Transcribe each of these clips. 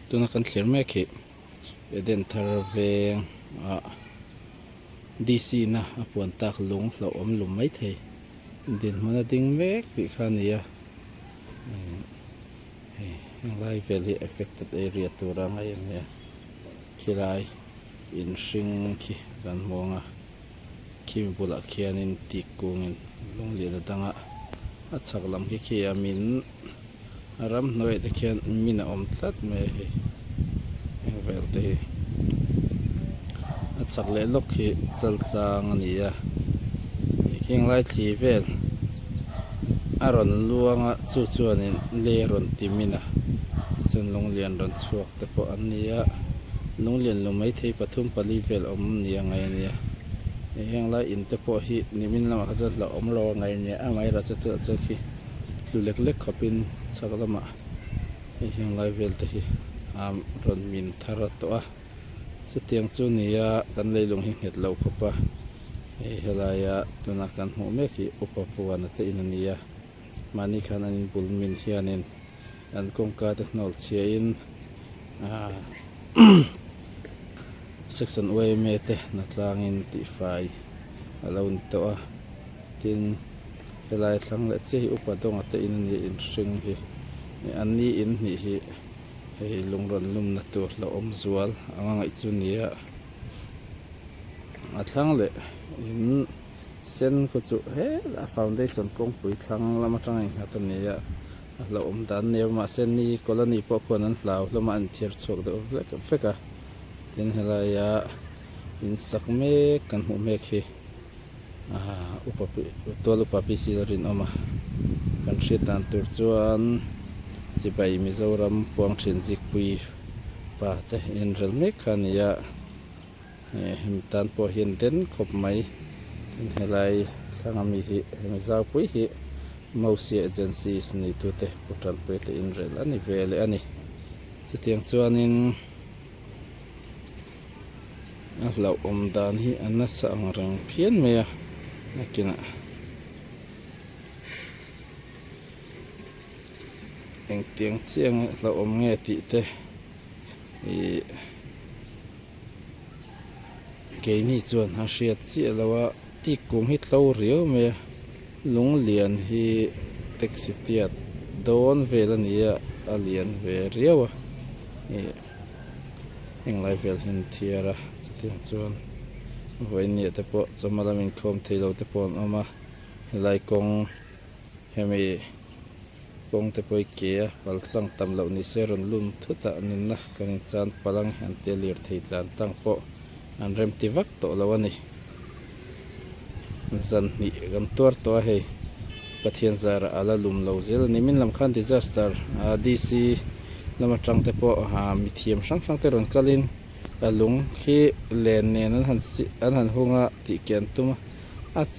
ตัวนักการเขียนแม่ขีเดินทางเวงดีซีนะปวนตากลงเราอมหลุมไม่เทเดินมันดิ้งแวกปีขานี้ยังไล่เวลีเอฟเฟกต์เอเรียตัวร่างอย่างเนี้ยขี้ไรอินซิงขี้กันมองขี้มีบุหรี่ขี้นินติกุงินลงเรียนตั้งสักลำขี้มินรำน้อยแต่ขี้มินอมตัดไม่ยังเวลที่สักเล็กลูกขี้จัลตางนี่ขี้ไล่ทีเวลอารมณ์ลวงจู่ๆนี่เลี้ยรอนติมินะจนโรงเรียนรอนสวกแต่พออันนี้โรงเรียนลงไม่ที่ปฐุมปรีเวลนี่ยังไงเนี่ยยังไล่อินแต่พอที่นิมินละมาจะละรอไงเนี่ยไม่เราจะเตือนสักทีลูเล็กๆขบินสักละมายังไล่เวลที่รอนมินทาร์ตัวจะเตียงจูนี่กันเลยลงหิ้งเห็ดเหลาขบเฮลายตัวนักการหัวเมฆอุปฟัวนัตอินนี่มานี่ขณะนี้บุลมินเฮียนินอันกงการเทคโนโลยีอินsection อวยเมตนัดลางอินติไฟลาวนตัวทินเฮลายสังเลเซีอุปดงอัตอินนี่อินสิงฮีอันนี้อินนี่ฮีลงรอนลุมนัตัวเราอมสวลอ่างอิจุนี่อัดทั้งเลยอินเส้นขุดจุฟาวเดชั่นกงปุ๋ยทั้งละมาทั้งเองอันนี้เราอมดันเนี่ยมาเส้นนี้กรณีพวกคนนั้นเราแล้วมาอันเทียร์ชกเดี๋ยวเฟกดินเฮลายอินสักเมกันหูเมฆอุปปิตัวอุปปิสิรินออกมากันเสียตันตัวจวนจีไปมิโซรัมปวงเชินจิกปุยป่าแต่อินเรลเมฆคันนี้หิมตันพอเห็นเด่นขบไหมเฮลายทางมีที่มิซาปุยที่มาเสียเอเจนซี่สนิทุเตปุตันเปตอินเรลอันนี้เวลอันนี้จะเตียงจวนอินเราอมดานที่อันนั้นสังรังเพียนเมียนักกินเองเตียงเชียงเราอมเงี้ยติเตเกนี่จวนหาเสียเสียแล้วว่าที่กรุงฮิตเราเรียวเมียลงเรียนที่เท็กซิตี้โดนเวลนี้เรียนเวเรียวเองไลฟ์เวลเห็นเทียระจะเตียงจวนวันนี้แต่พอจะมาลามินคอมที่เราแต่พอเอามาไล่กงเฮมีกงแต่พอเกียบัลลังตำเหล่านี้เสรนลุ่นทุตอันนั้นนะกันจานพลังอันเตลียร์ที่ลานตั้งพออันเริ่มที่วักโตแล้ววันนี้จันนี่กันตัวให้ปะเทียนซาระอาลาลุมเหล่าเซลนี่มินลำคันดิซาสเตอร์ดีซีลำมาจังแต่พอมีเทียมช่างแต่รอนกาลินลุงขี้เลนเนี่ยนั้นหันหงติเกียนตุ้ม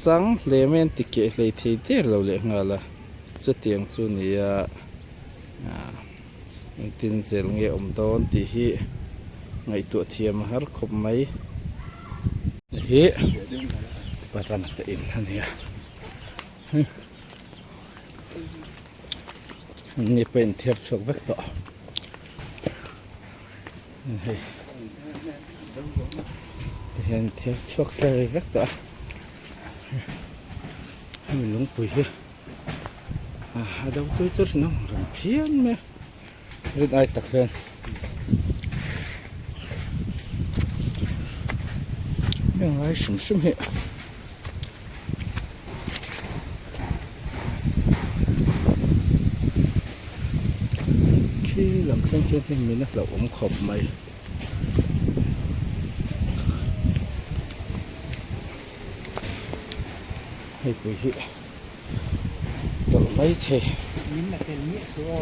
จังเลเมนติเกะเลยทีเดียวเราเลยงาละจะเตียงจุนี่ตินเซลเงอมโดนที่ฮีไงตัวเทียมหาคบไหมฮีปารามัตอินท่านเนี่ยนี่เป็นเทียร์ชกเวกต่อเห็นเทียร์ชกเฟรเวกต่อให้มันลงปุ๋ยเดี๋ยวตัวจุดน้องรำเพี้ยนไหมรีดไอตักเงินยังไงสุ่มเหรอขี้ลำเส้นเส้นมีนักเราอมขบไหมให้ปุ๋ยตัวไม่เท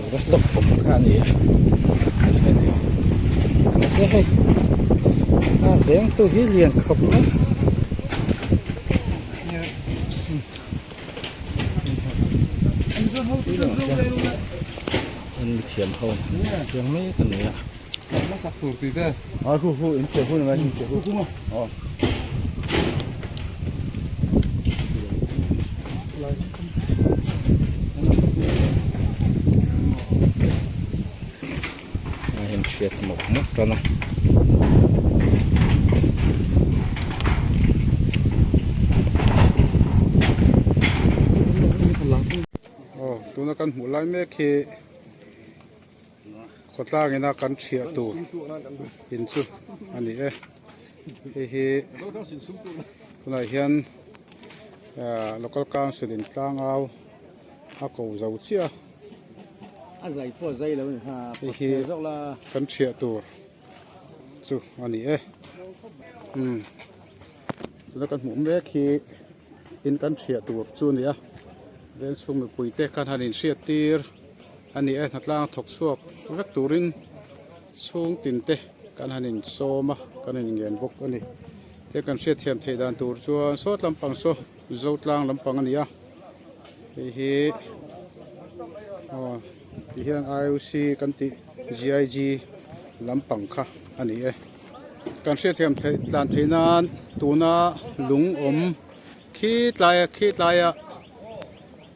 แล้วตกผมข้านี่ไม่ใช่เลี้ยงตัวที่เลี้ยงขบนะมันมีเทียมเขายังไม่กันเนี่ยมาสักตัวตีเด้ออ๋อคู่อินเสียคู่หนึ่งอินเสียคู่มั้งอ๋อ เก็บหมกมุกกันนะตัวนักการหูไล่แม่เคขดล่างนี่นะกันเฉียตัวหินซุอันนี้เตัวไหนเห็นlocal council in tlang au a ko zau chia a zai pho zai lo ha hi zok la kan thia tur chu ani tuna kan hmu me khi in kan thia tur chu ni a vel sum pui te kan hanin hria tir ani natlang thok suak vek turin chung tin te kan hanin soma kan hanin ngen bok ani te kan hria thiam thei dan tur chuan sawt lampang so zo tlang lampang ani a hi hian IOC kan ti GIG lampang kha ani kan hria thiam thei tlan theinan tuna lung om khi tlaya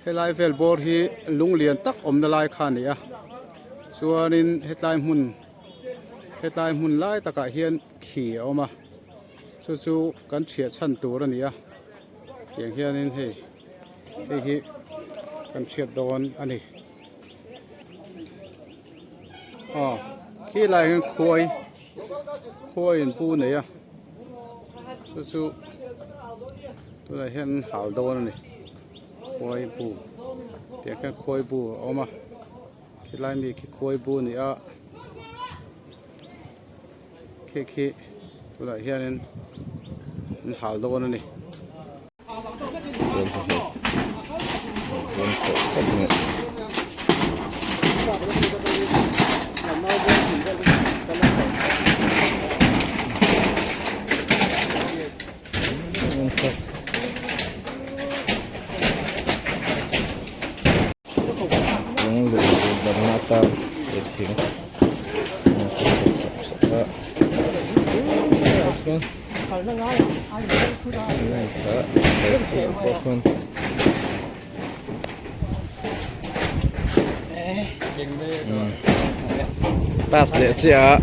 helai vel bor hi lung lian tak om na lai kha ni a chuanin hetlai hmun lai taka hian khi oma chu kan thia chan tur ani a yang hianin hi kan thia don ani khi lai hin khoi in pu nei a chu tu lai hian hal don ani khoi pu tiang kan khoi pu oma khi lai mi khi khoi pu ni a khi tu lai hianin hal don ani pas le chia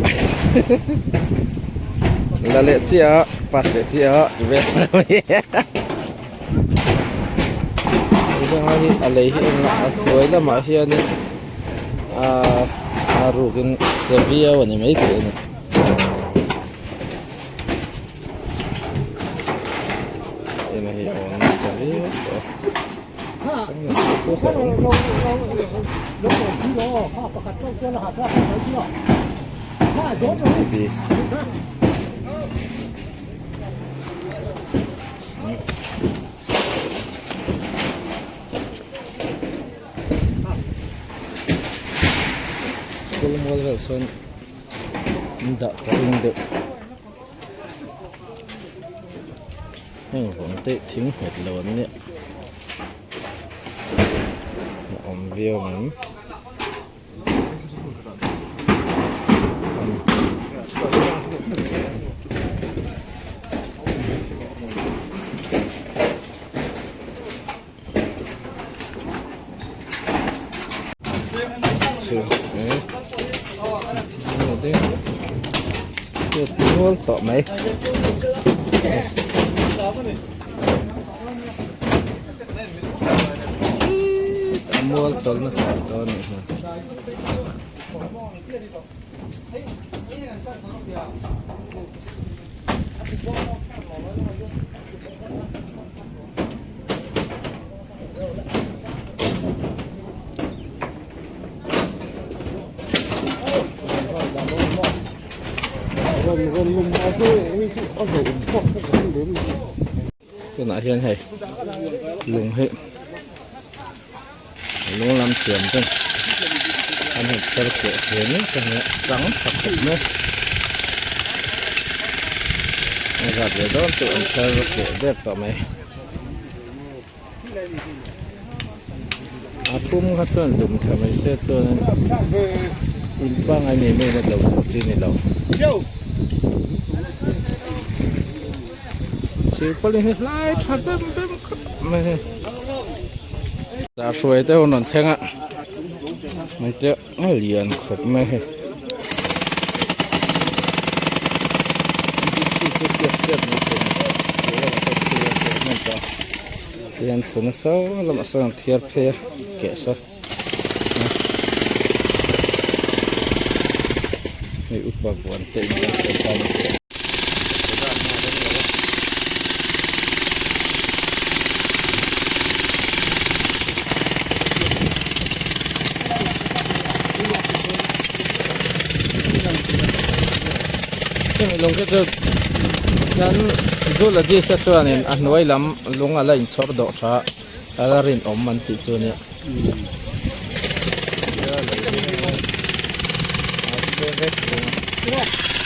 la le chia pas le chia veยังไงอะไรที่ตัวละมาเฮียนี่รู้กันจะเบี้ยวันนี้ไม่ถึงยังไงวันนี้จะเบี้ยSchool model son ndak karing de hengผมเตะทิ้งเห็ดโลนเนี่ยอมเวียวมันmua tọ mấy mua tọ nó tọ này cái nãy hiện hay lùng hết lùng làm chuyện thôi anh hãy cho cái chuyện này cho nó trắng thật thật nữa gặp để đó tụi anh cho cái đẹp tao mày pum khát tuần đụng thằng mày sẽ tuần bang anh này là đầu sầu chi này đầu chỉ có liên hệ lại thật đâm mày ta xuôi tới hồn nón xanh á mày tiếc nó liền khóc mày ที่เทียบนี่เป็นนั่นต่อเรียนสุนทรแล้วมาส่งเทียบเพียเกศมีอุปกรณ์เต็มเลยครับลงก็จะนั้นจุลจีสักส่วนนึงอันไว้ลำลงอะไรอินสอร์ดอกช้าอะไรรินอมมันติดตัวเนี่ย